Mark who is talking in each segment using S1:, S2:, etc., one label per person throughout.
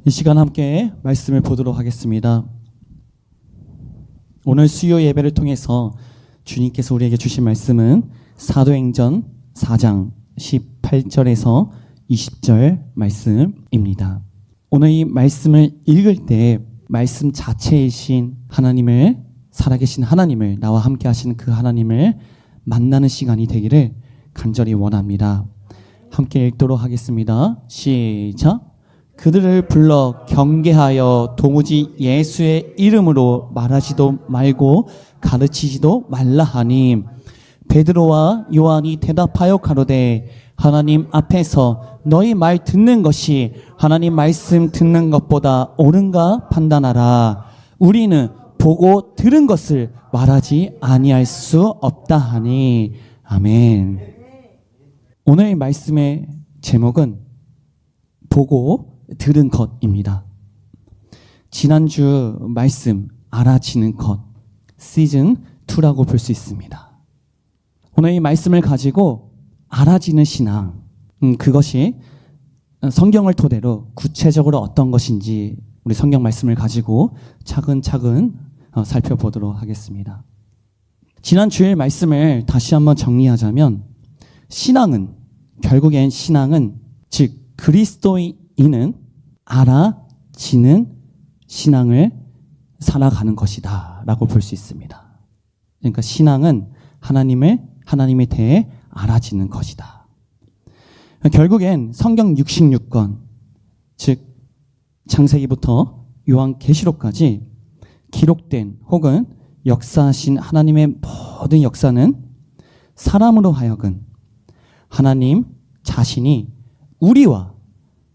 S1: 이 시간 함께 말씀을 보도록 하겠습니다. 오늘 수요 예배를 통해서 주님께서 우리에게 주신 말씀은 사도행전 4장 18절에서 20절 말씀입니다. 오늘 이 말씀을 읽을 때 말씀 자체이신 하나님을, 살아계신 하나님을, 나와 함께 하시는 그 하나님을 만나는 시간이 되기를 간절히 원합니다. 함께 읽도록 하겠습니다. 시작. 그들을 불러 경계하여 도무지 예수의 이름으로 말하지도 말고 가르치지도 말라 하니, 베드로와 요한이 대답하여 가로되 하나님 앞에서 너희 말 듣는 것이 하나님 말씀 듣는 것보다 옳은가 판단하라. 우리는 보고 들은 것을 말하지 아니할 수 없다 하니. 아멘. 오늘 말씀의 제목은 보고 들은 것입니다. 지난주 말씀 알아지는 것 시즌 2라고 볼 수 있습니다. 오늘 이 말씀을 가지고 알아지는 신앙, 그것이 성경을 토대로 구체적으로 어떤 것인지 우리 성경 말씀을 가지고 차근차근 살펴보도록 하겠습니다. 지난 주일 말씀을 다시 한번 정리하자면, 결국엔 신앙은 즉 그리스도인은 알아지는 신앙을 살아가는 것이다 라고 볼 수 있습니다. 그러니까 신앙은 하나님에 대해 알아지는 것이다. 결국엔 성경 66권, 즉 창세기부터 요한계시록까지 기록된 혹은 역사하신 하나님의 모든 역사는 사람으로 하여금 하나님 자신이 우리와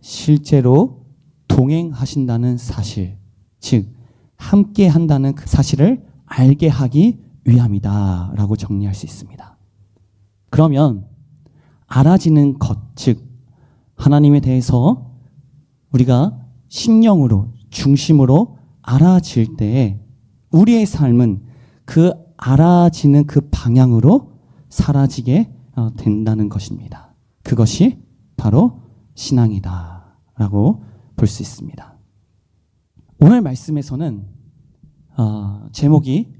S1: 실제로 동행하신다는 사실, 즉 함께 한다는 그 사실을 알게 하기 위함이다 라고 정리할 수 있습니다. 그러면 알아지는 것, 즉 하나님에 대해서 우리가 심령으로, 중심으로 알아질 때에 우리의 삶은 그 알아지는 그 방향으로 사라지게 된다는 것입니다. 그것이 바로 신앙이다 라고 볼 수 있습니다. 오늘 말씀에서는 제목이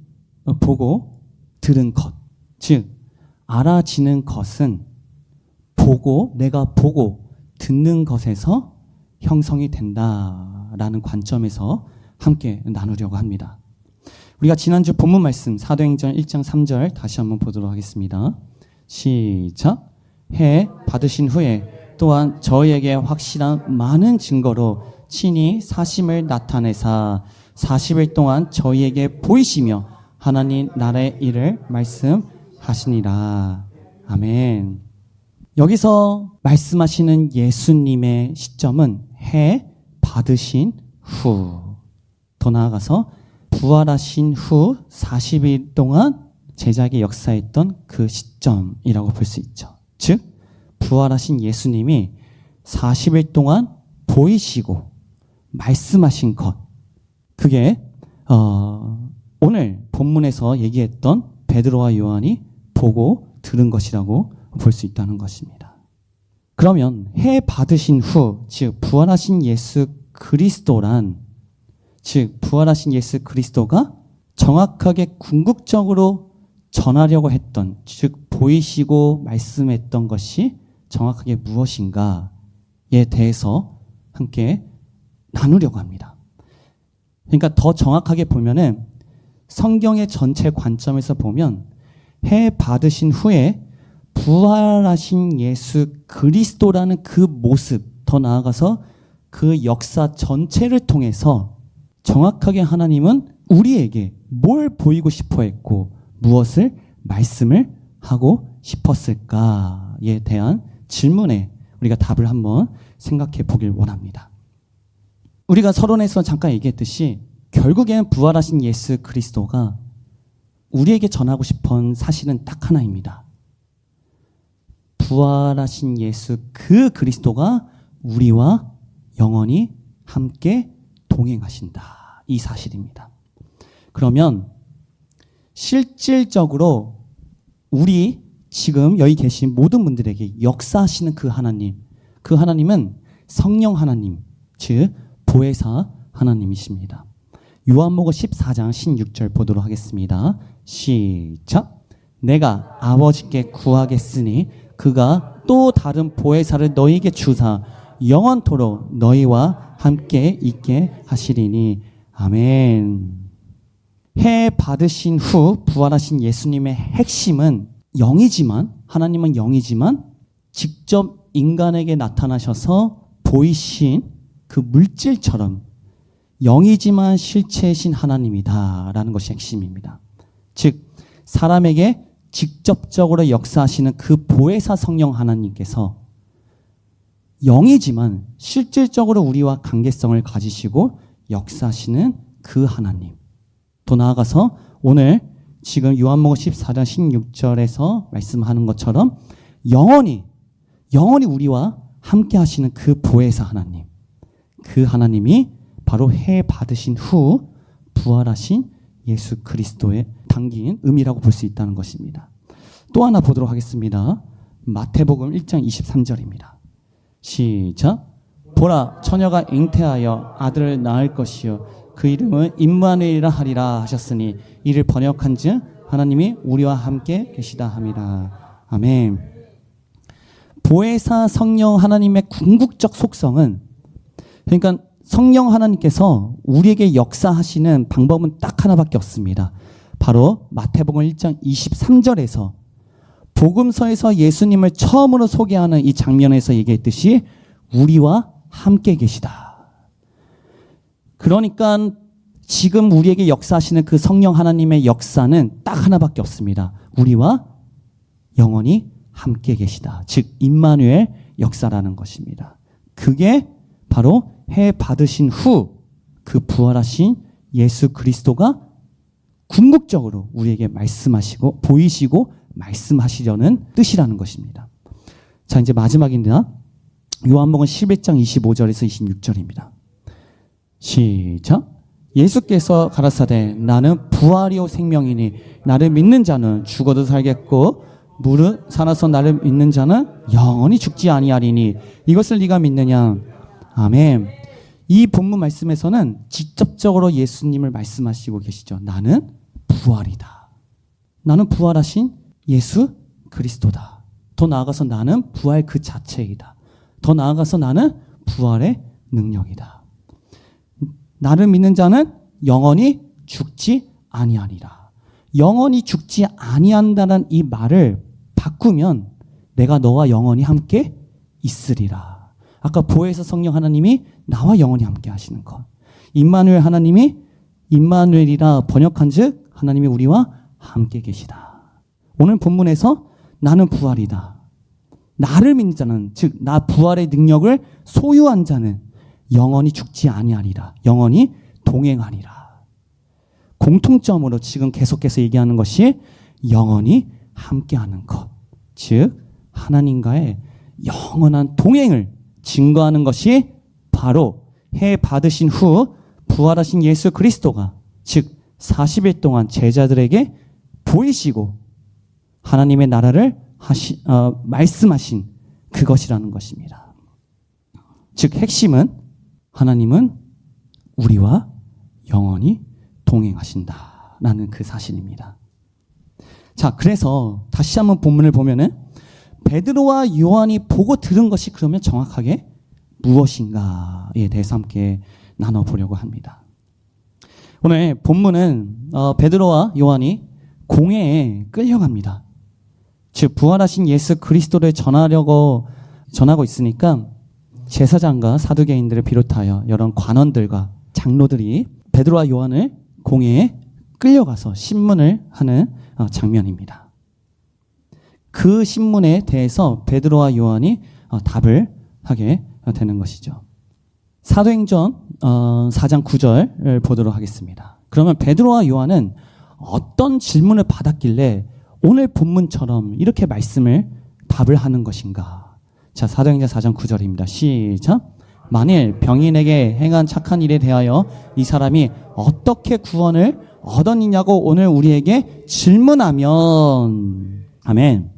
S1: 보고 들은 것, 즉 알아지는 것은 내가 보고 듣는 것에서 형성이 된다라는 관점에서 함께 나누려고 합니다. 우리가 지난주 본문 말씀 사도행전 1장 3절 다시 한번 보도록 하겠습니다. 시작. 해 받으신 후에 또한 저희에게 확실한 많은 증거로 친히 사심을 나타내사 40일 동안 저희에게 보이시며 하나님 나라의 일을 말씀하시니라. 아멘. 여기서 말씀하시는 예수님의 시점은 해 받으신 후, 더 나아가서 부활하신 후 40일 동안 제자에게 역사했던 그 시점이라고 볼 수 있죠. 즉 부활하신 예수님이 40일 동안 보이시고 말씀하신 것, 그게 오늘 본문에서 얘기했던 베드로와 요한이 보고 들은 것이라고 볼 수 있다는 것입니다. 그러면 해 받으신 후, 즉 부활하신 예수 그리스도란, 즉 부활하신 예수 그리스도가 정확하게 궁극적으로 전하려고 했던, 즉 보이시고 말씀했던 것이 정확하게 무엇인가에 대해서 함께 나누려고 합니다. 그러니까 더 정확하게 보면은 성경의 전체 관점에서 보면 해 받으신 후에 부활하신 예수 그리스도라는 그 모습, 더 나아가서 그 역사 전체를 통해서 정확하게 하나님은 우리에게 뭘 보이고 싶어 했고 무엇을 말씀을 하고 싶었을까에 대한 질문에 우리가 답을 한번 생각해 보길 원합니다. 우리가 서론에서 잠깐 얘기했듯이 결국에는 부활하신 예수 그리스도가 우리에게 전하고 싶은 사실은 딱 하나입니다. 부활하신 예수 그 그리스도가 우리와 영원히 함께 동행하신다. 이 사실입니다. 그러면 실질적으로 우리 지금 여기 계신 모든 분들에게 역사하시는 그 하나님은 성령 하나님, 즉 보혜사 하나님이십니다. 요한복음 14장 16절 보도록 하겠습니다. 시작. 내가 아버지께 구하겠으니 그가 또 다른 보혜사를 너희에게 주사 영원토록 너희와 함께 있게 하시리니. 아멘. 해 받으신 후 부활하신 예수님의 핵심은 영이지만, 하나님은 영이지만 직접 인간에게 나타나셔서 보이신 그 물질처럼 영이지만 실체이신 하나님이다라는 것이 핵심입니다. 즉 사람에게 직접적으로 역사하시는 그 보혜사 성령 하나님께서 영이지만 실질적으로 우리와 관계성을 가지시고 역사하시는 그 하나님. 더 나아가서 오늘 지금 요한복음 14장 16절에서 말씀하는 것처럼 영원히 우리와 함께 하시는 그 보혜사 하나님. 그 하나님이 바로 해 받으신 후 부활하신 예수 그리스도의 담긴 의미라고 볼 수 있다는 것입니다. 또 하나 보도록 하겠습니다. 마태복음 1장 23절입니다. 시작. 보라, 처녀가 잉태하여 아들을 낳을 것이요 그 이름은 임마누엘이라 하리라 하셨으니 이를 번역한즉 하나님이 우리와 함께 계시다 함이라. 아멘. 보혜사 성령 하나님의 궁극적 속성은, 그러니까 성령 하나님께서 우리에게 역사하시는 방법은 딱 하나밖에 없습니다. 바로 마태복음 1장 23절에서 복음서에서 예수님을 처음으로 소개하는 이 장면에서 얘기했듯이 우리와 함께 계시다. 그러니까 지금 우리에게 역사하시는 그 성령 하나님의 역사는 딱 하나밖에 없습니다. 우리와 영원히 함께 계시다. 즉 임마누엘 역사라는 것입니다. 그게 바로 해 받으신 후 그 부활하신 예수 그리스도가 궁극적으로 우리에게 말씀하시고 보이시고 말씀하시려는 뜻이라는 것입니다. 자, 이제 마지막입니다. 요한복음 11장 25절에서 26절입니다. 시작. 예수께서 가라사대 나는 부활이요 생명이니 나를 믿는 자는 죽어도 살겠고 무릇 살아서 나를 믿는 자는 영원히 죽지 아니하리니 이것을 네가 믿느냐. 아멘. 이 본문 말씀에서는 직접적으로 예수님을 말씀하시고 계시죠. 나는 부활이다. 나는 부활하신 예수 그리스도다. 더 나아가서 나는 부활 그 자체이다. 더 나아가서 나는 부활의 능력이다. 나를 믿는 자는 영원히 죽지 아니하리라. 영원히 죽지 아니한다는 이 말을 바꾸면 내가 너와 영원히 함께 있으리라. 아까 보혜사 성령 하나님이 나와 영원히 함께 하시는 것. 임마누엘 하나님이 임마누엘이라 번역한즉 하나님이 우리와 함께 계시다. 오늘 본문에서 나는 부활이다. 나를 믿는 자는, 즉 나 부활의 능력을 소유한 자는 영원히 죽지 아니하리라. 영원히 동행하리라. 공통점으로 지금 계속해서 얘기하는 것이 영원히 함께하는 것. 즉 하나님과의 영원한 동행을 증거하는 것이 바로 해 받으신 후 부활하신 예수 그리스도가, 즉 40일 동안 제자들에게 보이시고 하나님의 나라를 말씀하신 그것이라는 것입니다. 즉 핵심은 하나님은 우리와 영원히 동행하신다라는 그 사실입니다. 자, 그래서 다시 한번 본문을 보면은 베드로와 요한이 보고 들은 것이 그러면 정확하게 무엇인가에 대해서 함께 나눠보려고 합니다. 오늘 본문은 베드로와 요한이 공회에 끌려갑니다. 즉 부활하신 예수 그리스도를 전하고 있으니까 제사장과 사두개인들을 비롯하여 여러 관원들과 장로들이 베드로와 요한을 공회에 끌려가서 신문을 하는 장면입니다. 그 신문에 대해서 베드로와 요한이 답을 하게 되는 것이죠. 사도행전 4장 9절을 보도록 하겠습니다. 그러면 베드로와 요한은 어떤 질문을 받았길래 오늘 본문처럼 이렇게 답을 하는 것인가? 자, 사도행전 4장 9절입니다. 시작. 만일 병인에게 행한 착한 일에 대하여 이 사람이 어떻게 구원을 얻었느냐고 오늘 우리에게 질문하면, 아멘.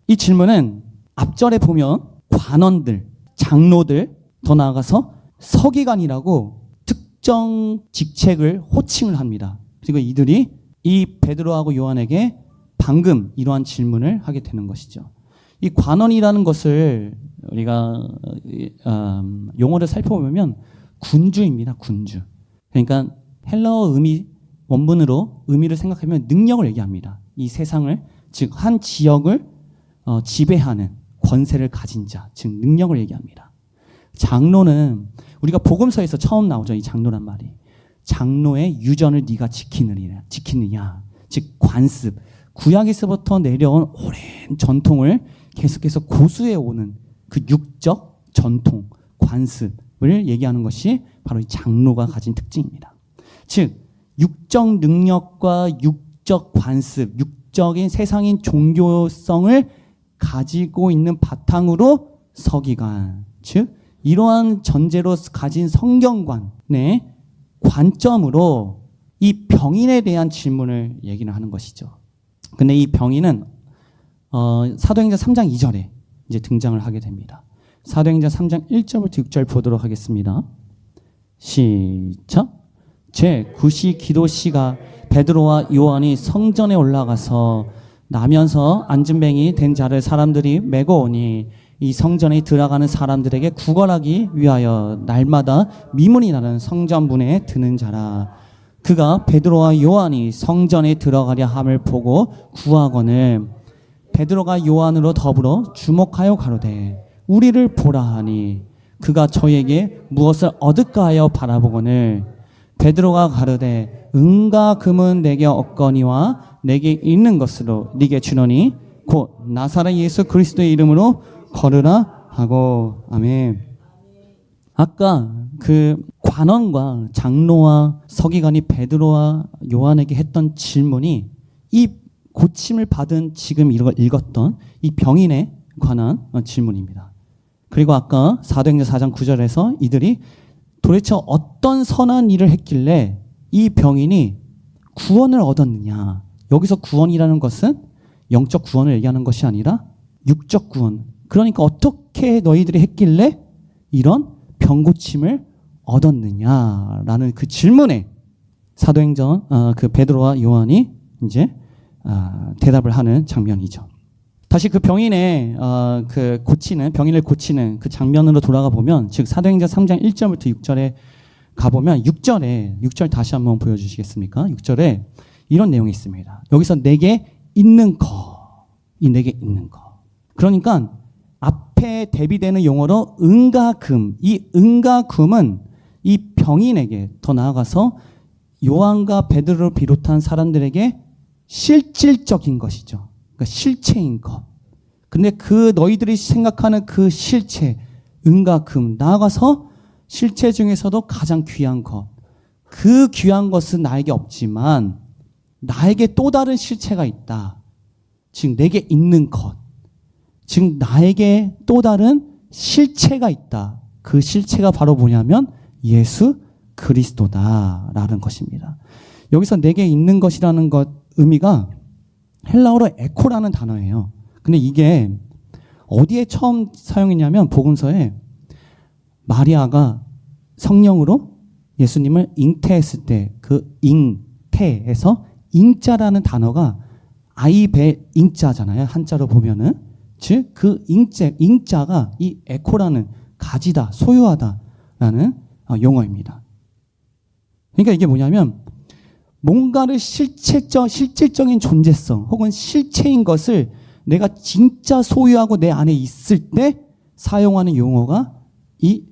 S1: 이 질문은 앞절에 보면 관원들, 장로들, 더 나아가서 서기관이라고 특정 직책을 호칭을 합니다. 그리고 이들이 이 베드로하고 요한에게 방금 이러한 질문을 하게 되는 것이죠. 이 관원이라는 것을 우리가 용어를 살펴보면 군주입니다. 군주. 그러니까 헬라어 원문으로 의미를 생각하면 능력을 얘기합니다. 이 세상을, 즉 한 지역을 지배하는 권세를 가진 자, 즉 능력을 얘기합니다. 장로는 우리가 복음서에서 처음 나오죠. 이 장로란 말이. 장로의 유전을 네가 지키느냐, 즉 관습. 구약에서부터 내려온 오랜 전통을 계속해서 고수해 오는 그 육적 전통, 관습을 얘기하는 것이 바로 이 장로가 가진 특징입니다. 즉 육적 능력과 육적 관습, 육적인 세상인 종교성을 가지고 있는 바탕으로 서기관, 즉 이러한 전제로 가진 성경관의 관점으로 이 병인에 대한 질문을 얘기를 하는 것이죠. 근데 이 병인은 사도행전 3장 2절에 이제 등장을 하게 됩니다. 사도행전 3장 1절부터 6절 보도록 하겠습니다. 시작. 제9시 기도 시가 베드로와 요한이 성전에 올라가서 나면서 안진뱅이 된 자를 사람들이 메고 오니 이 성전에 들어가는 사람들에게 구걸하기 위하여 날마다 미문이 나는 성전문에 드는 자라. 그가 베드로와 요한이 성전에 들어가려 함을 보고 구하거늘 베드로가 요한으로 더불어 주목하여 가로되 우리를 보라 하니 그가 저에게 무엇을 얻을까 하여 바라보거늘 베드로가 가로되 은과 금은 내게 없거니와 내게 있는 것으로 네게 주노니 곧 나사렛 예수 그리스도의 이름으로 걸으라 하고. 아멘. 아까 그 관원과 장로와 서기관이 베드로와 요한에게 했던 질문이 이 고침을 받은 지금 이걸 읽었던 이 병인에 관한 질문입니다. 그리고 아까 사도행전 4장 9절에서 이들이 도대체 어떤 선한 일을 했길래 이 병인이 구원을 얻었느냐. 여기서 구원이라는 것은 영적 구원을 얘기하는 것이 아니라 육적 구원. 그러니까 어떻게 너희들이 했길래 이런 병고침을 얻었느냐라는 그 질문에 사도행전 그 베드로와 요한이 이제 대답을 하는 장면이죠. 다시 그 병인의 병인을 고치는 그 장면으로 돌아가 보면, 즉 사도행전 3장 1절부터 6절에 가보면 6절 다시 한번 보여주시겠습니까? 6절에 이런 내용이 있습니다. 여기서 내게 있는 것, 내게 있는 것. 그러니까 앞에 대비되는 용어로 은과 금, 이 은과 금은 이 병인에게, 더 나아가서 요한과 베드로를 비롯한 사람들에게 실질적인 것이죠. 그러니까 실체인 것. 근데 그 너희들이 생각하는 그 실체, 은과 금, 나아가서 실체 중에서도 가장 귀한 것. 그 귀한 것은 나에게 없지만 나에게 또 다른 실체가 있다. 즉 내게 있는 것. 즉 나에게 또 다른 실체가 있다. 그 실체가 바로 뭐냐면 예수 그리스도다라는 것입니다. 여기서 내게 있는 것이라는 것 의미가 헬라어로 에코라는 단어예요. 근데 이게 어디에 처음 사용했냐면 복음서에 마리아가 성령으로 예수님을 잉태했을 때 그 잉태에서 잉자라는 단어가 아이베 잉자잖아요. 한자로 보면은. 즉 그 잉자가 이 에코라는 가지다, 소유하다라는 용어입니다. 그러니까 이게 뭐냐면 뭔가를 실질적인 존재성 혹은 실체인 것을 내가 진짜 소유하고 내 안에 있을 때 사용하는 용어가 이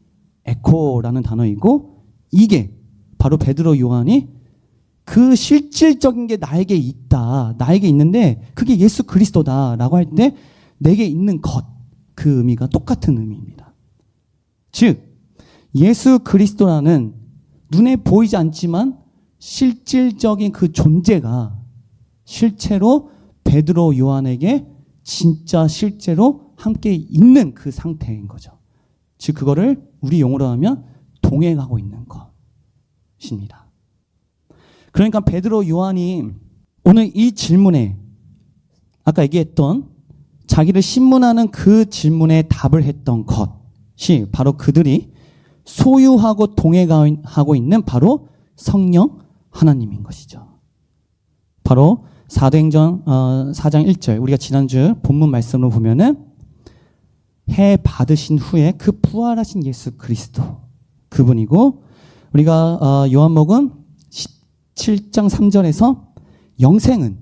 S1: 에코라는 단어이고, 이게 바로 베드로 요한이 그 실질적인 게 나에게 있다, 나에게 있는데 그게 예수 그리스도다라고 할 때 내게 있는 것, 그 의미가 똑같은 의미입니다. 즉 예수 그리스도라는 눈에 보이지 않지만 실질적인 그 존재가 실체로 베드로 요한에게 진짜 실제로 함께 있는 그 상태인 거죠. 즉 그거를 우리 용어로 하면 동행하고 있는 것입니다. 그러니까 베드로 요한이 오늘 이 질문에 아까 얘기했던 자기를 신문하는 그 질문에 답을 했던 것이 바로 그들이 소유하고 동행하고 있는 바로 성령 하나님인 것이죠. 바로 사도행전 4장 1절 우리가 지난주 본문 말씀으로 보면은 해 받으신 후에 그 부활하신 예수 그리스도 그분이고 우리가 요한복음 17장 3절에서 영생은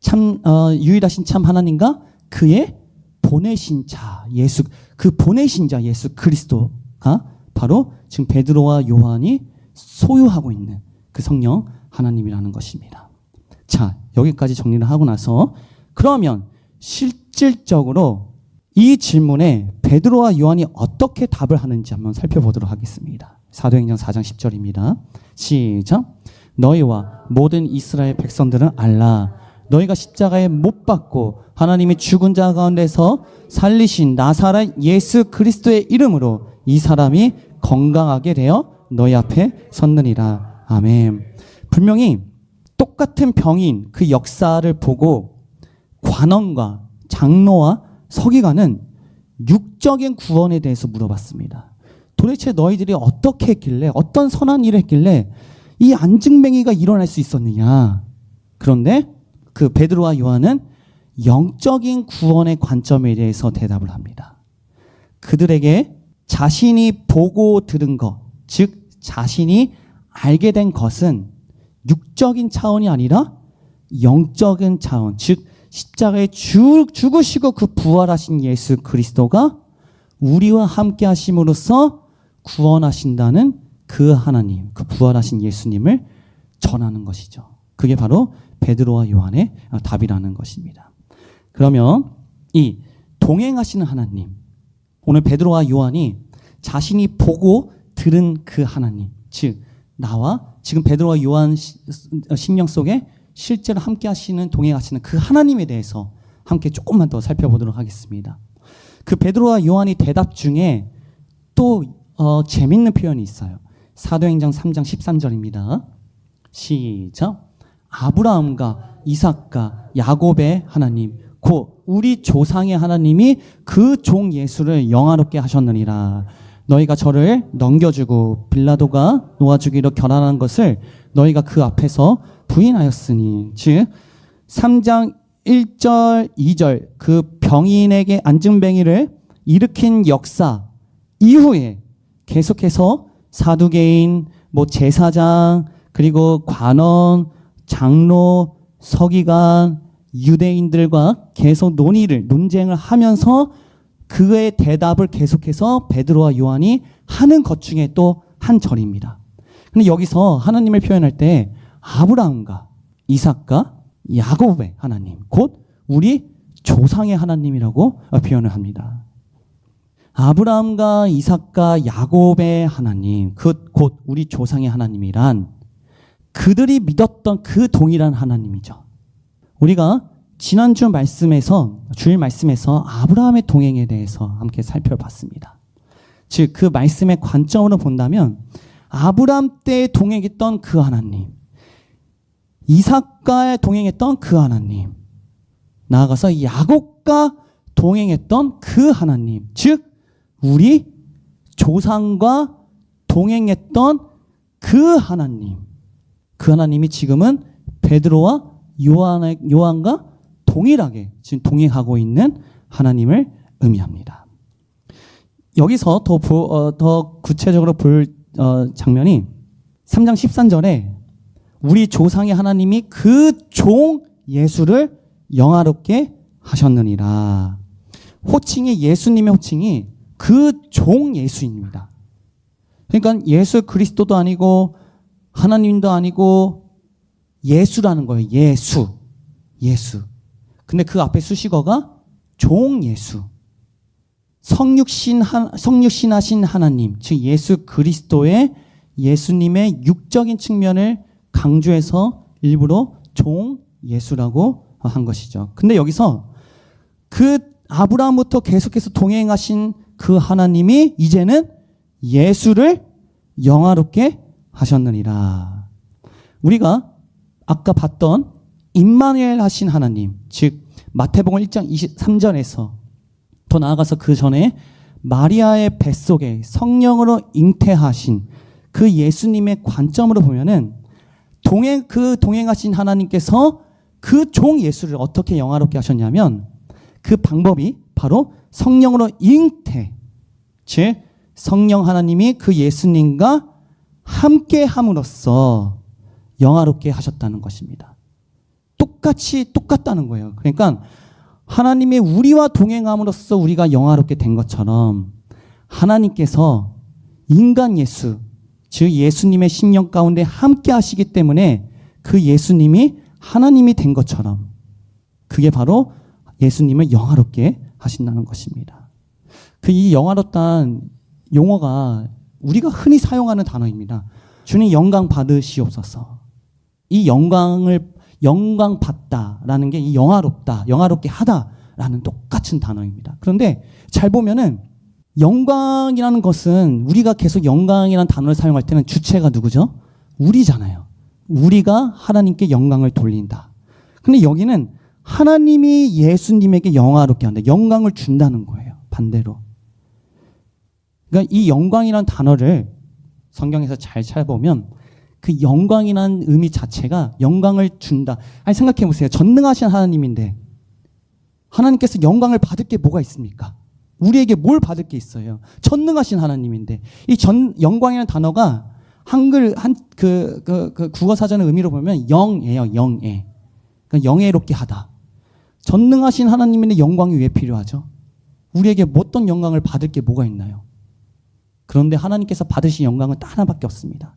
S1: 참 유일하신 참 하나님과 그의 보내신 자 예수 그 보내신 자 예수 그리스도가 바로 지금 베드로와 요한이 소유하고 있는 그 성령 하나님이라는 것입니다. 자, 여기까지 정리를 하고 나서 그러면 실질적으로 이 질문에 베드로와 요한이 어떻게 답을 하는지 한번 살펴보도록 하겠습니다. 사도행전 4장 10절입니다. 시작. 너희와 모든 이스라엘 백성들은 알라. 너희가 십자가에 못 박고 하나님이 죽은 자 가운데서 살리신 나사렛 예수 그리스도의 이름으로 이 사람이 건강하게 되어 너희 앞에 섰느니라. 아멘. 분명히 똑같은 병인 그 역사를 보고 관원과 장로와 서기관은 육적인 구원에 대해서 물어봤습니다. 도대체 너희들이 어떻게 했길래 어떤 선한 일을 했길래 이 안증뱅이가 일어날 수 있었느냐. 그런데 그 베드로와 요한은 영적인 구원의 관점에 대해서 대답을 합니다. 그들에게 자신이 보고 들은 것, 즉 자신이 알게 된 것은 육적인 차원이 아니라 영적인 차원, 즉 십자가에 죽으시고 그 부활하신 예수 그리스도가 우리와 함께 하심으로써 구원하신다는 그 하나님, 그 부활하신 예수님을 전하는 것이죠. 그게 바로 베드로와 요한의 답이라는 것입니다. 그러면 이 동행하시는 하나님, 오늘 베드로와 요한이 자신이 보고 들은 그 하나님, 즉 나와 지금 베드로와 요한 심령 속에 실제로 함께 하시는 동행하시는 그 하나님에 대해서 함께 조금만 더 살펴보도록 하겠습니다. 그 베드로와 요한이 대답 중에 또 재밌는 표현이 있어요. 사도행전 3장 13절입니다. 시작. 아브라함과 이삭과 야곱의 하나님 곧 우리 조상의 하나님이 그 종 예수를 영화롭게 하셨느니라. 너희가 저를 넘겨주고 빌라도가 놓아주기로 결단한 것을 너희가 그 앞에서 부인하였으니, 즉 3장 1절 2절 그 병인에게 안증뱅이를 일으킨 역사 이후에 계속해서 사두개인, 제사장, 그리고 관원, 장로, 서기관, 유대인들과 계속 논쟁을 하면서 그의 대답을 계속해서 베드로와 요한이 하는 것 중에 또 한 절입니다. 근데 여기서 하나님을 표현할 때 아브라함과 이삭과 야곱의 하나님, 곧 우리 조상의 하나님이라고 표현을 합니다. 아브라함과 이삭과 야곱의 하나님, 곧 우리 조상의 하나님이란 그들이 믿었던 그 동일한 하나님이죠. 우리가 지난주 말씀에서, 주일 말씀에서 아브라함의 동행에 대해서 함께 살펴봤습니다. 즉, 그 말씀의 관점으로 본다면 아브라함 때 동행했던 그 하나님, 이삭과 동행했던 그 하나님, 나아가서 야곱과 동행했던 그 하나님, 즉 우리 조상과 동행했던 그 하나님, 그 하나님이 지금은 베드로와 요한과 동일하게 지금 동행하고 있는 하나님을 의미합니다. 여기서 더 구체적으로 볼 장면이 3장 13절에 우리 조상의 하나님이 그 종 예수를 영화롭게 하셨느니라. 호칭이, 예수님의 호칭이 그 종 예수입니다. 그러니까 예수 그리스도도 아니고 하나님도 아니고 예수라는 거예요. 예수. 근데 그 앞에 수식어가 종 예수. 성육신하신 하나님, 즉 예수 그리스도의 예수님의 육적인 측면을 강조해서 일부러 종 예수라고 한 것이죠. 근데 여기서 그 아브라함부터 계속해서 동행하신 그 하나님이 이제는 예수를 영화롭게 하셨느니라. 우리가 아까 봤던 임마누엘 하신 하나님, 즉 마태복음 1장 23절에서 더 나아가서 그 전에 마리아의 뱃속에 성령으로 잉태하신 그 예수님의 관점으로 보면은 동행하신 하나님께서 그 종 예수를 어떻게 영화롭게 하셨냐면 그 방법이 바로 성령으로 잉태, 즉 성령 하나님이 그 예수님과 함께 함으로써 영화롭게 하셨다는 것입니다. 똑같다는 거예요. 그러니까 하나님이 우리와 동행함으로써 우리가 영화롭게 된 것처럼 하나님께서 인간 예수, 즉 예수님의 심령 가운데 함께 하시기 때문에 그 예수님이 하나님이 된 것처럼 그게 바로 예수님을 영화롭게 하신다는 것입니다. 이 영화롭다는 용어가 우리가 흔히 사용하는 단어입니다. 주님 영광 받으시옵소서. 이 영광 받다라는 게 이 영화롭게 하다라는 똑같은 단어입니다. 그런데 잘 보면은 영광이라는 것은 우리가 계속 영광이라는 단어를 사용할 때는 주체가 누구죠? 우리잖아요. 우리가 하나님께 영광을 돌린다. 근데 여기는 하나님이 예수님에게 영화롭게 한다. 영광을 준다는 거예요. 반대로. 그러니까 이 영광이라는 단어를 성경에서 잘 찾아보면 그 영광이라는 의미 자체가 영광을 준다. 아니 생각해 보세요. 전능하신 하나님인데 하나님께서 영광을 받을 게 뭐가 있습니까? 우리에게 뭘 받을 게 있어요? 전능하신 하나님인데 이 영광이라는 단어가 한글 국어 사전의 의미로 보면 영예요. 영예. 그러니까 영예롭게 하다. 전능하신 하나님인데 영광이 왜 필요하죠? 우리에게 어떤 영광을 받을 게 뭐가 있나요? 그런데 하나님께서 받으신 영광은 딱 하나밖에 없습니다.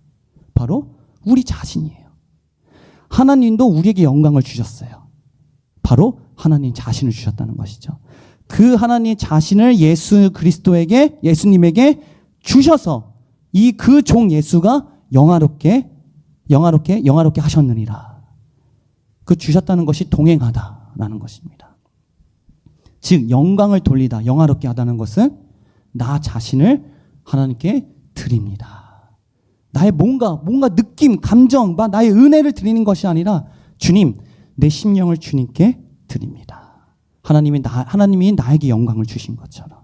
S1: 바로 우리 자신이에요. 하나님도 우리에게 영광을 주셨어요. 바로 하나님 자신을 주셨다는 것이죠. 그 하나님 자신을 예수님에게 주셔서 이 그 종 예수가 영화롭게 하셨느니라. 그 주셨다는 것이 동행하다라는 것입니다. 즉 영광을 돌리다, 영화롭게 하다는 것은 나 자신을 하나님께 드립니다. 나의 뭔가 느낌, 감정, 나의 은혜를 드리는 것이 아니라 주님, 내 심령을 주님께 드립니다. 하나님이 나에게 영광을 주신 것처럼.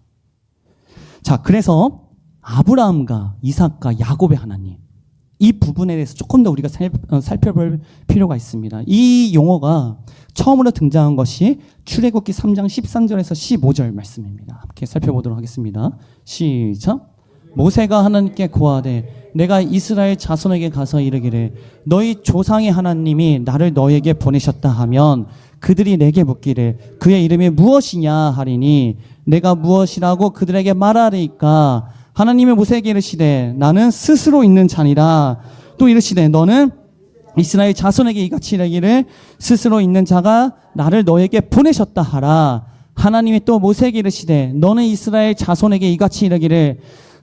S1: 자, 그래서 아브라함과 이삭과 야곱의 하나님, 이 부분에 대해서 조금 더 우리가 살펴볼 필요가 있습니다. 이 용어가 처음으로 등장한 것이 출애굽기 3장 13절에서 15절 말씀입니다. 함께 살펴보도록 하겠습니다. 시작. 모세가 하나님께 고하되 내가 이스라엘 자손에게 가서 이르기를 너희 조상의 하나님이 나를 너에게 보내셨다 하면 그들이 내게 묻기를 그의 이름이 무엇이냐 하리니 내가 무엇이라고 그들에게 말하리까. 하나님이 모세에게 이르시되 나는 스스로 있는 자니라. 또 이르시되 너는 이스라엘 자손에게 이같이 이르기를 스스로 있는 자가 나를 너에게 보내셨다 하라. 하나님이 또 모세에게 이르시되 너는 이스라엘 자손에게 이같이 이르기를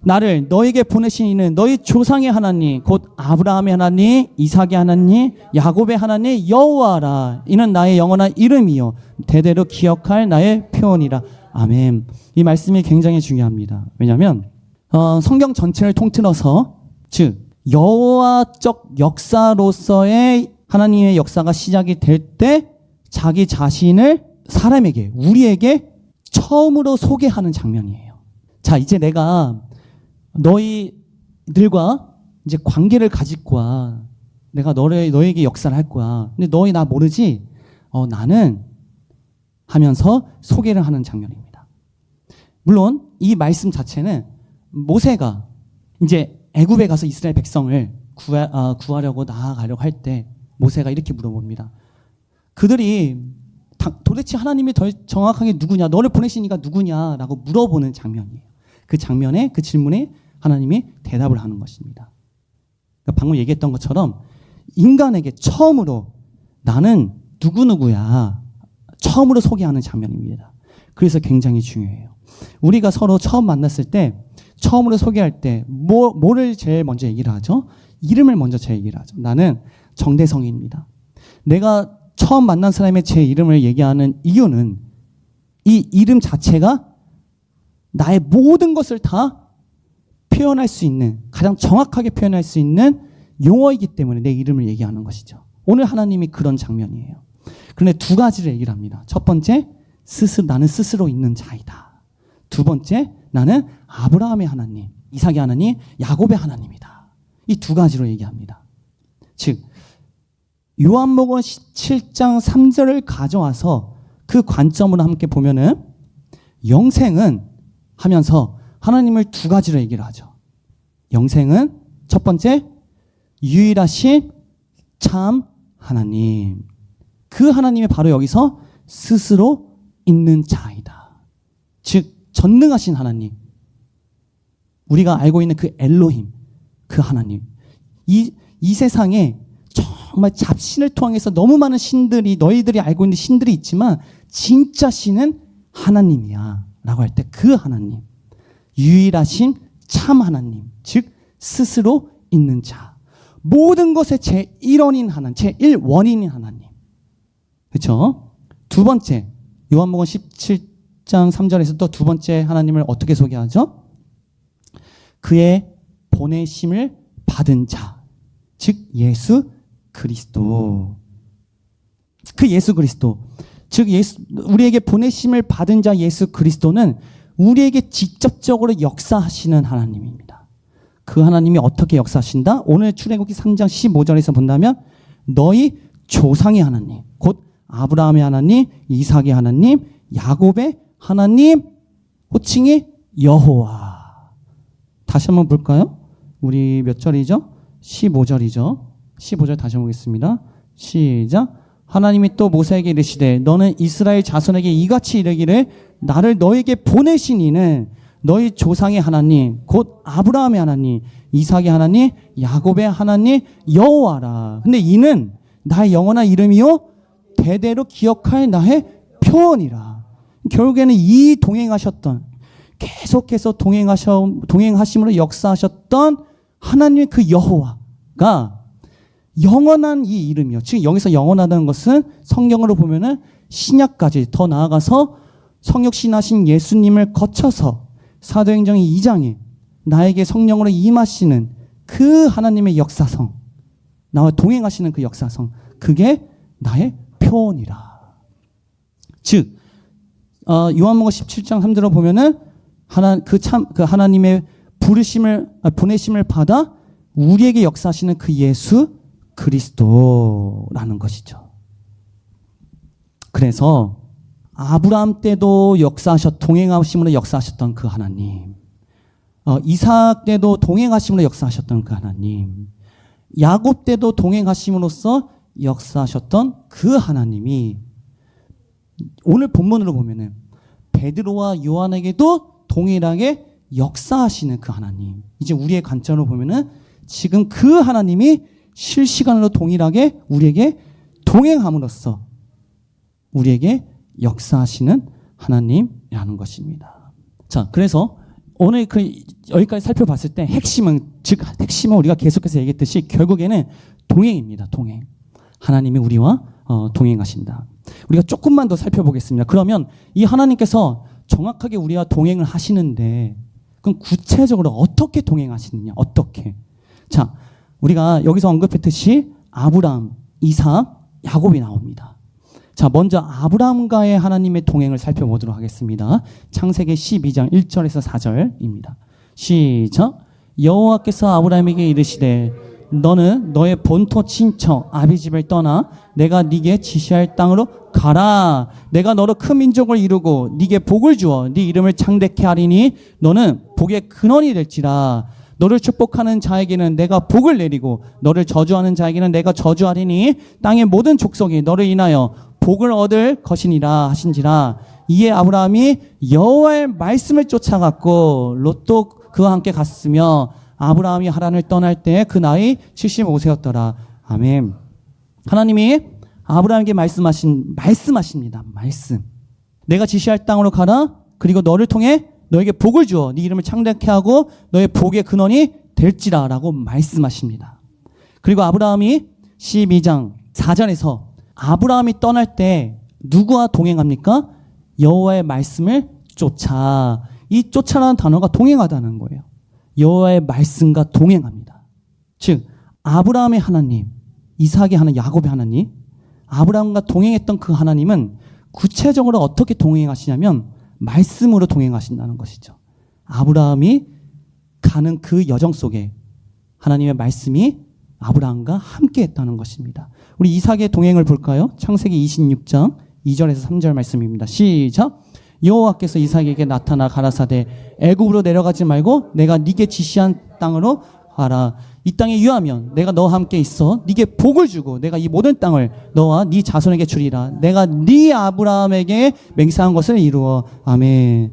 S1: 나를 너에게 보내신 이는 너희 조상의 하나님 곧 아브라함의 하나님, 이삭의 하나님, 야곱의 하나님 여호와라. 이는 나의 영원한 이름이요 대대로 기억할 나의 표현이라. 아멘. 이 말씀이 굉장히 중요합니다. 왜냐하면 성경 전체를 통틀어서 즉 여호와적 역사로서의 하나님의 역사가 시작이 될 때 자기 자신을 사람에게, 우리에게 처음으로 소개하는 장면이에요. 자, 이제 내가 너희들과 이제 관계를 가질 거야. 내가 너에게 역사를 할 거야. 근데 너희 나 모르지? 나는 하면서 소개를 하는 장면입니다. 물론 이 말씀 자체는 모세가 이제 애굽에 가서 이스라엘 백성을 구하려고 나아가려고 할 때 모세가 이렇게 물어봅니다. 그들이 도대체 하나님이 더 정확하게 누구냐, 너를 보내신 이가 누구냐라고 물어보는 장면이에요. 그 장면에, 그 질문에 하나님이 대답을 하는 것입니다. 그러니까 방금 얘기했던 것처럼 인간에게 처음으로 나는 누구누구야 처음으로 소개하는 장면입니다. 그래서 굉장히 중요해요. 우리가 서로 처음 만났을 때 처음으로 소개할 때 뭐를 제일 먼저 얘기를 하죠? 이름을 먼저 제일 얘기를 하죠. 나는 정대성입니다. 내가 처음 만난 사람의 제 이름을 얘기하는 이유는 이 이름 자체가 나의 모든 것을 다 표현할 수 있는, 가장 정확하게 표현할 수 있는 용어이기 때문에 내 이름을 얘기하는 것이죠. 오늘 하나님이 그런 장면이에요. 그런데 두 가지를 얘기를 합니다. 첫 번째, 나는 스스로 있는 자이다. 두 번째, 나는 아브라함의 하나님, 이삭의 하나님, 야곱의 하나님이다. 이 두 가지로 얘기합니다. 즉 요한복음 17장 3절을 가져와서 그 관점으로 함께 보면은 영생은 하면서 하나님을 두 가지로 얘기를 하죠. 영생은 첫 번째 유일하신 참 하나님. 그 하나님이 바로 여기서 스스로 있는 자이다. 즉 전능하신 하나님. 우리가 알고 있는 그 엘로힘, 그 하나님. 이 세상에 정말 잡신을 통해서 너무 많은 신들이, 너희들이 알고 있는 신들이 있지만 진짜 신은 하나님이야 라고 할 때 그 하나님, 유일하신 참 하나님, 즉 스스로 있는 자, 모든 것의 제1원인 하나님, 제1원인인 하나님. 그렇죠? 두 번째, 요한복음 17장 3절에서 또 두 번째 하나님을 어떻게 소개하죠? 그의 보내심을 받은 자, 즉 예수 그리스도. 그 예수 그리스도, 즉 우리에게 보내심을 받은 자 예수 그리스도는 우리에게 직접적으로 역사하시는 하나님입니다. 그 하나님이 어떻게 역사하신다? 오늘 출애굽기 3장 15절에서 본다면 너희 조상의 하나님, 곧 아브라함의 하나님, 이삭의 하나님, 야곱의 하나님, 호칭이 여호와. 다시 한번 볼까요? 우리 몇 절이죠? 15절이죠. 15절 다시 한번 보겠습니다. 시작. 하나님이 또 모세에게 이르시되 너는 이스라엘 자손에게 이같이 이르기를 나를 너에게 보내신 이는 너희 조상의 하나님 곧 아브라함의 하나님 이삭의 하나님 야곱의 하나님 여호와라. 근데 이는 나의 영원한 이름이요 대대로 기억할 나의 표언이라. 결국에는 이 동행하셨던, 계속해서 동행하심으로 역사하셨던 하나님의 그 여호와가 영원한 이 이름이요. 즉 여기서 영원하다는 것은 성경으로 보면은 신약까지 더 나아가서 성육신하신 예수님을 거쳐서 사도행전 2장에 나에게 성령으로 임하시는 그 하나님의 역사성, 나와 동행하시는 그 역사성, 그게 나의 표현이라. 즉 요한복음 17장 3절로 보면은 그 하나님의 보내심을 받아 우리에게 역사하시는 그 예수 그리스도라는 것이죠. 그래서 아브라함 때도 동행하심으로 역사하셨던 그 하나님, 이삭 때도 동행하심으로 역사하셨던 그 하나님, 야곱 때도 동행하심으로써 역사하셨던 그 하나님이 오늘 본문으로 보면은 베드로와 요한에게도 동일하게 역사하시는 그 하나님. 이제 우리의 관점으로 보면은 지금 그 하나님이 실시간으로 동일하게 우리에게 동행함으로써 우리에게 역사하시는 하나님이라는 것입니다. 자, 그래서 오늘 여기까지 살펴봤을 때 핵심은 우리가 계속해서 얘기했듯이 결국에는 동행입니다. 동행. 하나님이 우리와 동행하신다. 우리가 조금만 더 살펴보겠습니다. 그러면 이 하나님께서 정확하게 우리와 동행을 하시는데 그럼 구체적으로 어떻게 동행하시느냐? 어떻게? 자, 우리가 여기서 언급했듯이 아브라함, 이삭, 야곱이 나옵니다. 자, 먼저 아브라함과의 하나님의 동행을 살펴보도록 하겠습니다. 창세기 12장 1절에서 4절입니다. 시작. 여호와께서 아브라함에게 이르시되 너는 너의 본토 친척 아비집을 떠나 내가 네게 지시할 땅으로 가라. 내가 너로 큰 민족을 이루고 네게 복을 주어 네 이름을 창대케 하리니 너는 복의 근원이 될지라. 너를 축복하는 자에게는 내가 복을 내리고 너를 저주하는 자에게는 내가 저주하리니 땅의 모든 족속이 너를 인하여 복을 얻을 것이니라 하신지라. 이에 아브라함이 여호와의 말씀을 쫓아갔고 롯도 그와 함께 갔으며 아브라함이 하란을 떠날 때 그 나이 75세였더라. 아멘. 하나님이 아브라함에게 말씀하십니다. 말씀. 내가 지시할 땅으로 가라. 그리고 너를 통해 너에게 복을 주어 네 이름을 창대케 하고 너의 복의 근원이 될지라 라고 말씀하십니다. 그리고 아브라함이 12장 4절에서 아브라함이 떠날 때 누구와 동행합니까? 여호와의 말씀을 쫓아. 이 쫓아라는 단어가 동행하다는 거예요. 여호와의 말씀과 동행합니다. 즉 아브라함의 하나님, 이삭의 하나님, 야곱의 하나님, 아브라함과 동행했던 그 하나님은 구체적으로 어떻게 동행하시냐면 말씀으로 동행하신다는 것이죠. 아브라함이 가는 그 여정 속에 하나님의 말씀이 아브라함과 함께 했다는 것입니다. 우리 이삭의 동행을 볼까요? 창세기 26장 2절에서 3절 말씀입니다. 시작. 여호와께서 이삭에게 나타나 가라사대 애굽으로 내려가지 말고 내가 네게 지시한 땅으로 가라. 이 땅에 유하면 내가 너와 함께 있어 네게 복을 주고 내가 이 모든 땅을 너와 네 자손에게 주리라. 내가 네 아브라함에게 맹세한 것을 이루어. 아멘.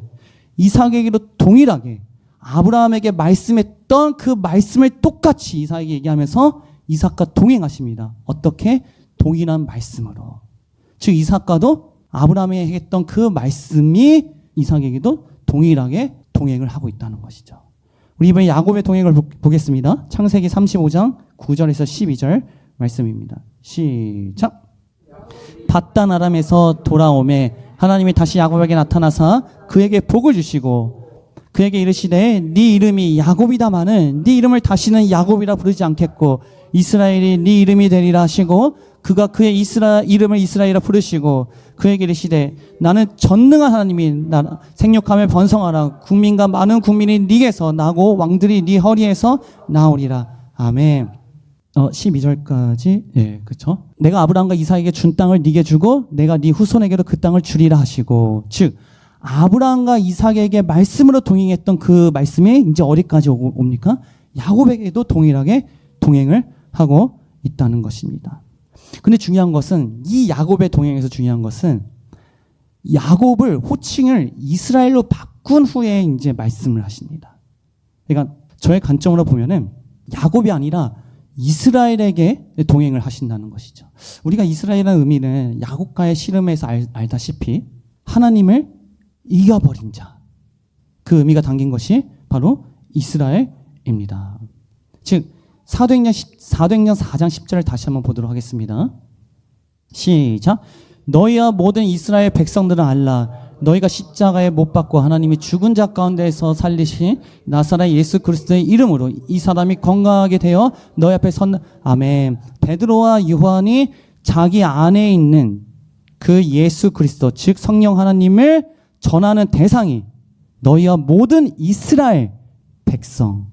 S1: 이삭에게도 동일하게 아브라함에게 말씀했던 그 말씀을 똑같이 이삭에게 얘기하면서 이삭과 동행하십니다. 어떻게? 동일한 말씀으로. 즉 이삭과도 아브라함에게 했던 그 말씀이 이삭에게도 동일하게 동행을 하고 있다는 것이죠. 우리 이번에 야곱의 동행을 보겠습니다. 창세기 35장 9절에서 12절 말씀입니다. 시작. 밧단 아람에서 돌아오매 하나님이 다시 야곱에게 나타나사 그에게 복을 주시고 그에게 이르시되 네 이름이 야곱이다마는 네 이름을 다시는 야곱이라 부르지 않겠고 이스라엘이 네 이름이 되리라 하시고 그가 그의 이름을 이스라엘이라 부르시고 그에게 이르시되 나는 전능한 하나님이 나라 생육하며 번성하라. 국민과 많은 국민이 네게서 나고 왕들이 네 허리에서 나오리라. 아멘. 12절까지 그렇죠. 내가 아브라함과 이삭에게 준 땅을 네게 주고 내가 네 후손에게도 그 땅을 주리라 하시고 즉 아브라함과 이삭에게 말씀으로 동행했던 그 말씀이 이제 어디까지 옵니까? 야곱에게도 동일하게 동행을 하고 있다는 것입니다. 근데 중요한 것은 이 야곱의 동행에서 중요한 것은 야곱을 호칭을 이스라엘로 바꾼 후에 이제 말씀을 하십니다. 그러니까 저의 관점으로 보면은 야곱이 아니라 이스라엘에게 동행을 하신다는 것이죠. 우리가 이스라엘이라는 의미는 야곱과의 씨름에서 알다시피 하나님을 이겨버린 자. 그 의미가 담긴 것이 바로 이스라엘입니다. 즉 사도행전 4장 10절을 다시 한번 보도록 하겠습니다. 시작. 너희와 모든 이스라엘 백성들은 알라. 너희가 십자가에 못 박고 하나님이 죽은 자 가운데에서 살리신 나사렛 예수 그리스도의 이름으로 이 사람이 건강하게 되어 너희 앞에 선. 아멘. 베드로와 요한이 자기 안에 있는 그 예수 그리스도 즉 성령 하나님을 전하는 대상이 너희와 모든 이스라엘 백성.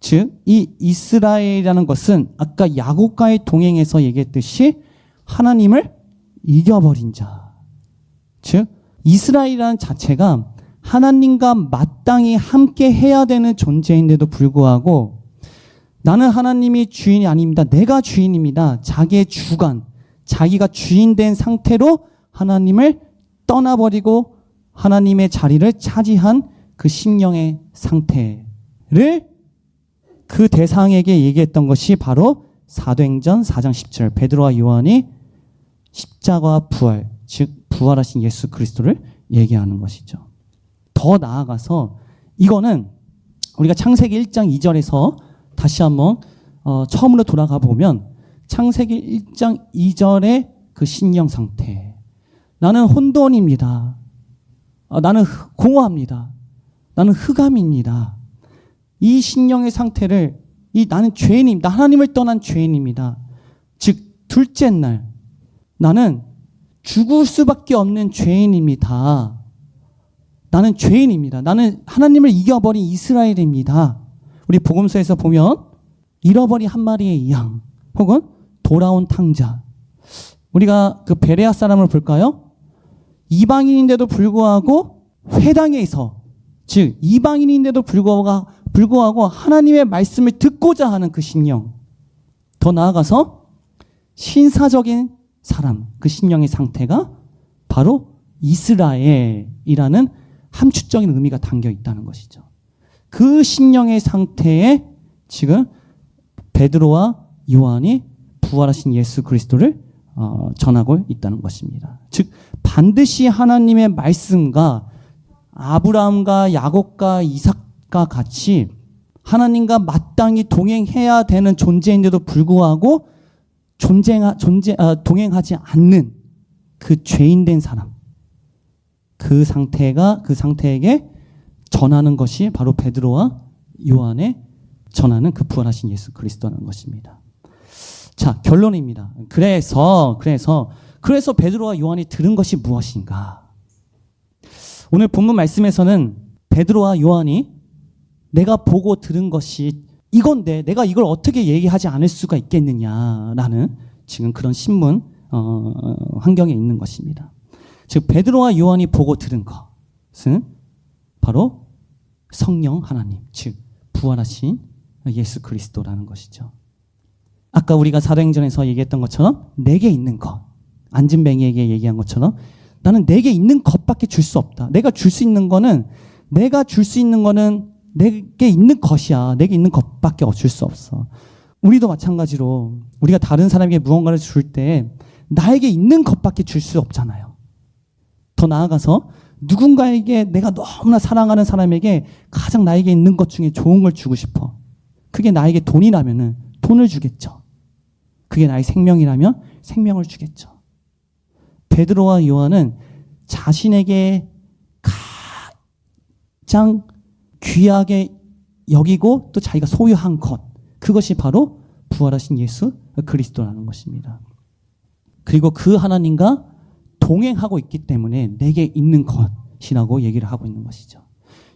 S1: 즉 이 이스라엘이라는 것은 아까 야곱과의 동행에서 얘기했듯이 하나님을 이겨버린 자. 즉 이스라엘이라는 자체가 하나님과 마땅히 함께 해야 되는 존재인데도 불구하고 나는 하나님이 주인이 아닙니다. 내가 주인입니다. 자기의 주관, 자기가 주인된 상태로 하나님을 떠나버리고 하나님의 자리를 차지한 그 심령의 상태를 그 대상에게 얘기했던 것이 바로 사도행전 4장 10절 베드로와 요한이 십자가와 부활, 즉 부활하신 예수 그리스도를 얘기하는 것이죠. 더 나아가서 이거는 우리가 창세기 1장 2절에서 다시 한번 처음으로 돌아가 보면 창세기 1장 2절의 그 심령 상태. 나는 혼돈입니다. 나는 공허합니다. 나는 흑암입니다. 이 심령의 상태를 나는 죄인입니다. 하나님을 떠난 죄인입니다. 즉 둘째 날 나는 죽을 수밖에 없는 죄인입니다. 나는 죄인입니다. 나는 하나님을 이겨버린 이스라엘입니다. 우리 복음서에서 보면 잃어버린 한 마리의 양 혹은 돌아온 탕자. 우리가 그 베레아 사람을 볼까요? 이방인인데도 불구하고 회당에서 즉 이방인인데도 불구하고 하나님의 말씀을 듣고자 하는 그 심령. 더 나아가서 신사적인 사람, 그 심령의 상태가 바로 이스라엘이라는 함축적인 의미가 담겨 있다는 것이죠. 그 심령의 상태에 지금 베드로와 요한이 부활하신 예수 그리스도를 전하고 있다는 것입니다. 즉 반드시 하나님의 말씀과 아브라함과 야곱과 이삭과 같이 하나님과 마땅히 동행해야 되는 존재인데도 불구하고 동행하지 않는 그 죄인된 사람, 그 상태에게 전하는 것이 바로 베드로와 요한에 전하는 그 부활하신 예수 그리스도라는 것입니다. 자, 결론입니다. 그래서 베드로와 요한이 들은 것이 무엇인가? 오늘 본문 말씀에서는 베드로와 요한이 내가 보고 들은 것이 이건데 내가 이걸 어떻게 얘기하지 않을 수가 있겠느냐라는 지금 그런 신문 환경에 있는 것입니다. 즉 베드로와 요한이 보고 들은 것은 바로 성령 하나님, 즉 부활하신 예수 그리스도라는 것이죠. 아까 우리가 사도행전에서 얘기했던 것처럼 내게 있는 것, 안진뱅이에게 얘기한 것처럼 나는 내게 있는 것밖에 줄 수 없다. 내가 줄 수 있는 거는 내게 있는 것이야. 내게 있는 것밖에 줄 수 없어. 우리도 마찬가지로 우리가 다른 사람에게 무언가를 줄 때 나에게 있는 것밖에 줄 수 없잖아요. 더 나아가서 누군가에게 내가 너무나 사랑하는 사람에게 가장 나에게 있는 것 중에 좋은 걸 주고 싶어. 그게 나에게 돈이라면은 돈을 주겠죠. 그게 나의 생명이라면 생명을 주겠죠. 베드로와 요한은 자신에게 가장 귀하게 여기고 또 자기가 소유한 것, 그것이 바로 부활하신 예수 그리스도라는 것입니다. 그리고 그 하나님과 동행하고 있기 때문에 내게 있는 것이라고 얘기를 하고 있는 것이죠.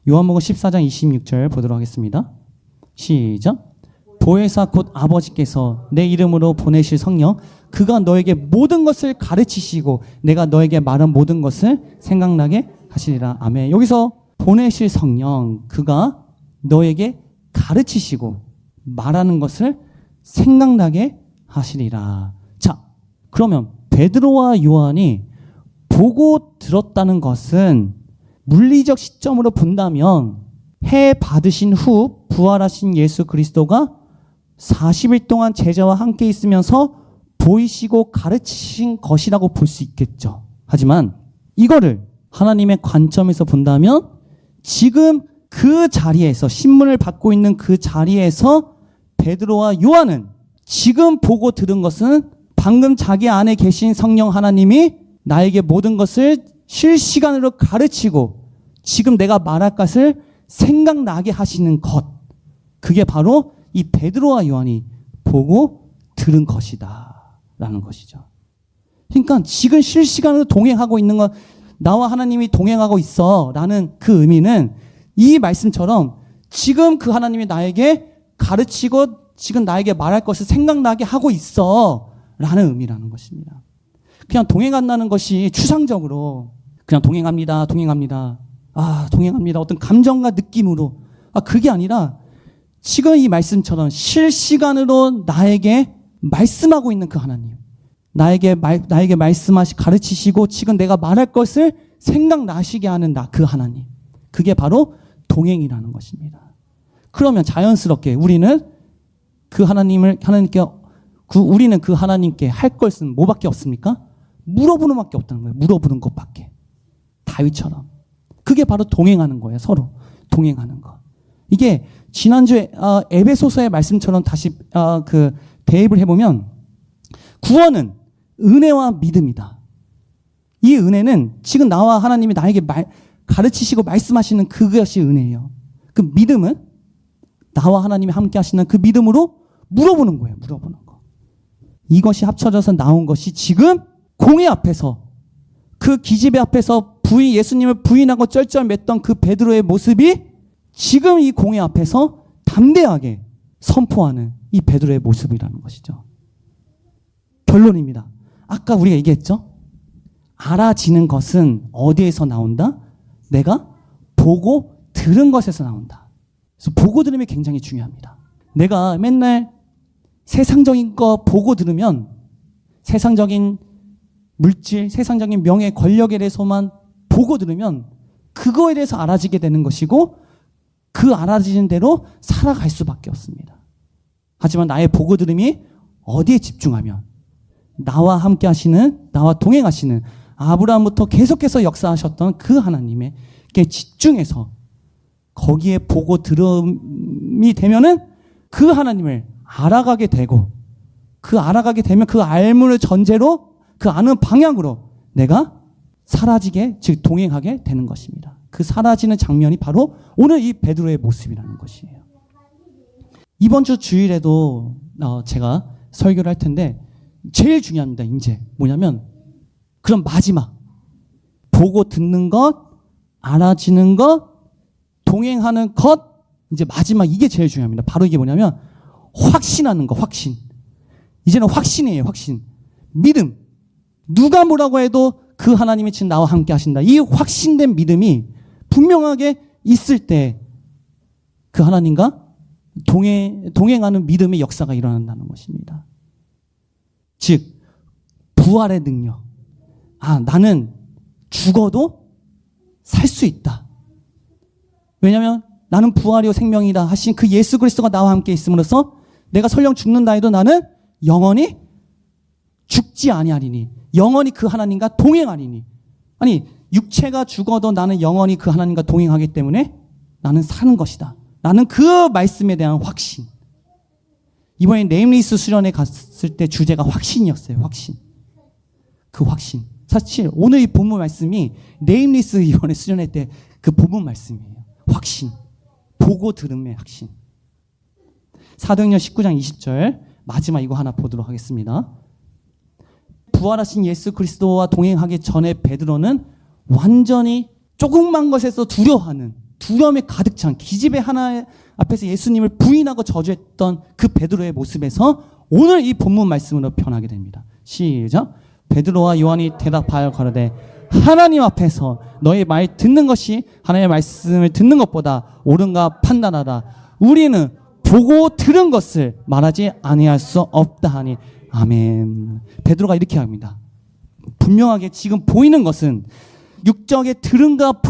S1: 요한복음 14장 26절 보도록 하겠습니다. 시작. 보혜사 곧 아버지께서 내 이름으로 보내실 성령 그가 너에게 모든 것을 가르치시고 내가 너에게 말한 모든 것을 생각나게 하시리라. 아멘. 여기서 보내실 성령 그가 너에게 가르치시고 말하는 것을 생각나게 하시리라. 자, 그러면 베드로와 요한이 보고 들었다는 것은 물리적 시점으로 본다면 해 받으신 후 부활하신 예수 그리스도가 40일 동안 제자와 함께 있으면서 보이시고 가르치신 것이라고 볼 수 있겠죠. 하지만 이거를 하나님의 관점에서 본다면 지금 그 자리에서 신문을 받고 있는 그 자리에서 베드로와 요한은 지금 보고 들은 것은 방금 자기 안에 계신 성령 하나님이 나에게 모든 것을 실시간으로 가르치고 지금 내가 말할 것을 생각나게 하시는 것. 그게 바로 이 베드로와 요한이 보고 들은 것이다 라는 것이죠. 그러니까 지금 실시간으로 동행하고 있는 것, 나와 하나님이 동행하고 있어 라는 그 의미는 이 말씀처럼 지금 그 하나님이 나에게 가르치고 지금 나에게 말할 것을 생각나게 하고 있어 라는 의미라는 것입니다. 그냥 동행한다는 것이 추상적으로 그냥 동행합니다. 동행합니다. 어떤 감정과 느낌으로. 그게 아니라 지금 이 말씀처럼 실시간으로 나에게 말씀하고 있는 그 하나님. 나에게 가르치시고 지금 내가 말할 것을 생각나시게 하는 그 하나님. 그게 바로 동행이라는 것입니다. 그러면 자연스럽게 우리는 그 하나님께 할 것은 뭐밖에 없습니까? 물어보는 밖에 없다는 거예요. 물어보는 것밖에. 다윗처럼. 그게 바로 동행하는 거예요. 서로 동행하는 거. 이게 지난주에 에베소서의 말씀처럼 다시 대입을 해보면 구원은 은혜와 믿음이다. 이 은혜는 지금 나와 하나님이 나에게 가르치시고 말씀하시는 그것이 은혜예요. 그 믿음은 나와 하나님이 함께 하시는 그 믿음으로 물어보는 거예요. 물어보는 거. 이것이 합쳐져서 나온 것이 지금 공회 앞에서 그 기집애 앞에서 예수님을 부인하고 쩔쩔맸던 그 베드로의 모습이 지금 이 공회 앞에서 담대하게 선포하는 이 베드로의 모습이라는 것이죠. 결론입니다. 아까 우리가 얘기했죠? 알아지는 것은 어디에서 나온다? 내가 보고 들은 것에서 나온다. 그래서 보고 들음이 굉장히 중요합니다. 내가 맨날 세상적인 거 보고 들으면 세상적인 물질, 세상적인 명예, 권력에 대해서만 보고 들으면 그거에 대해서 알아지게 되는 것이고 그 알아지는 대로 살아갈 수밖에 없습니다. 하지만 나의 보고 들음이 어디에 집중하면 나와 함께 하시는, 나와 동행하시는 아브라함부터 계속해서 역사하셨던 그 하나님에게 집중해서 거기에 보고 들음이 되면은 그 하나님을 알아가게 되고 그 알아가게 되면 그 알문을 전제로 그 아는 방향으로 내가 사라지게, 즉 동행하게 되는 것입니다. 그 사라지는 장면이 바로 오늘 이 베드로의 모습이라는 것이에요. 이번 주 주일에도 제가 설교를 할 텐데 제일 중요합니다. 이제 뭐냐면 그럼 마지막 보고 듣는 것, 알아지는 것, 동행하는 것, 이제 마지막 이게 제일 중요합니다. 바로 이게 뭐냐면 확신하는 거, 확신. 이제는 확신이에요, 확신. 믿음. 누가 뭐라고 해도 그 하나님이 지금 나와 함께 하신다. 이 확신된 믿음이 분명하게 있을 때 그 하나님과 동행하는 믿음의 역사가 일어난다는 것입니다. 즉, 부활의 능력. 아, 나는 죽어도 살 수 있다. 왜냐하면 나는 부활이요 생명이다 하신 그 예수 그리스도가 나와 함께 있음으로써 내가 설령 죽는다 해도 나는 영원히 죽지 아니하리니, 영원히 그 하나님과 동행하리니. 아니, 육체가 죽어도 나는 영원히 그 하나님과 동행하기 때문에 나는 사는 것이다. 나는 그 말씀에 대한 확신. 이번에 네임리스 수련회 갔을 때 주제가 확신이었어요. 확신. 그 확신. 사실 오늘 이 본문 말씀이 네임리스 이번에 수련회 때 그 본문 말씀이에요. 확신. 보고 들음의 확신. 사도행전 19장 20절 마지막 이거 하나 보도록 하겠습니다. 부활하신 예수 그리스도와 동행하기 전에 베드로는 완전히 조금만 것에서 두려워하는, 두려움에 가득 찬 기집애 하나 앞에서 예수님을 부인하고 저주했던 그 베드로의 모습에서 오늘 이 본문 말씀으로 변하게 됩니다. 시작. 베드로와 요한이 대답하여 가로되 하나님 앞에서 너의 말 듣는 것이 하나님의 말씀을 듣는 것보다 옳은가 판단하라. 우리는 보고 들은 것을 말하지 아니할 수 없다 하니 아멘. 베드로가 이렇게 합니다. 분명하게 지금 보이는 것은 육적의 들음과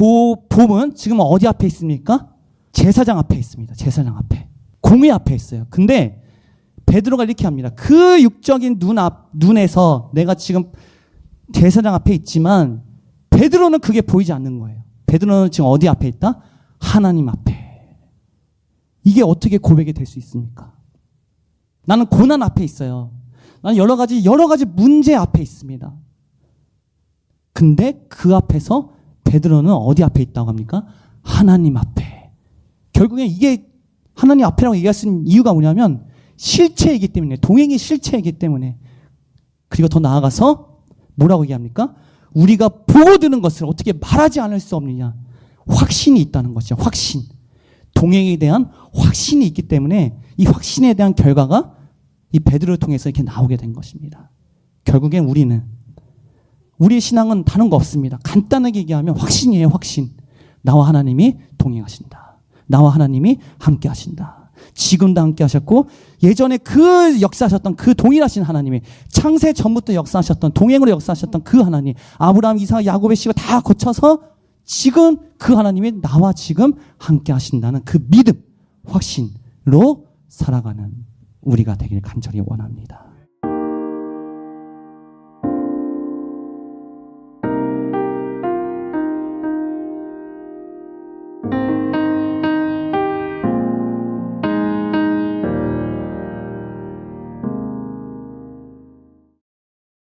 S1: 봄은 지금 어디 앞에 있습니까? 제사장 앞에 있습니다. 제사장 앞에. 공회 앞에 있어요. 근데 베드로가 이렇게 합니다. 그 육적인 눈에서 내가 지금 제사장 앞에 있지만 베드로는 그게 보이지 않는 거예요. 베드로는 지금 어디 앞에 있다? 하나님 앞에. 이게 어떻게 고백이 될 수 있습니까? 나는 고난 앞에 있어요. 나는 여러 가지 문제 앞에 있습니다. 근데 그 앞에서 베드로는 어디 앞에 있다고 합니까? 하나님 앞에. 결국에 이게 하나님 앞이라고 얘기할 수 있는 이유가 뭐냐면 실체이기 때문에, 동행이 실체이기 때문에. 그리고 더 나아가서 뭐라고 얘기합니까? 우리가 보고 드는 것을 어떻게 말하지 않을 수 없느냐. 확신이 있다는 것이죠. 확신. 동행에 대한 확신이 있기 때문에 이 확신에 대한 결과가 이 베드로를 통해서 이렇게 나오게 된 것입니다. 결국엔 우리의 신앙은 다른 거 없습니다. 간단하게 얘기하면 확신이에요. 확신. 나와 하나님이 동행하신다. 나와 하나님이 함께 하신다. 지금도 함께 하셨고 예전에 그 역사하셨던 그 동일하신 하나님이 창세 전부터 역사하셨던, 동행으로 역사하셨던 그 하나님, 아브라함, 이삭, 야곱의 씨가 다 거쳐서 지금 그 하나님이 나와 지금 함께 하신다는 그 믿음, 확신으로 살아가는 우리가 되길 간절히 원합니다.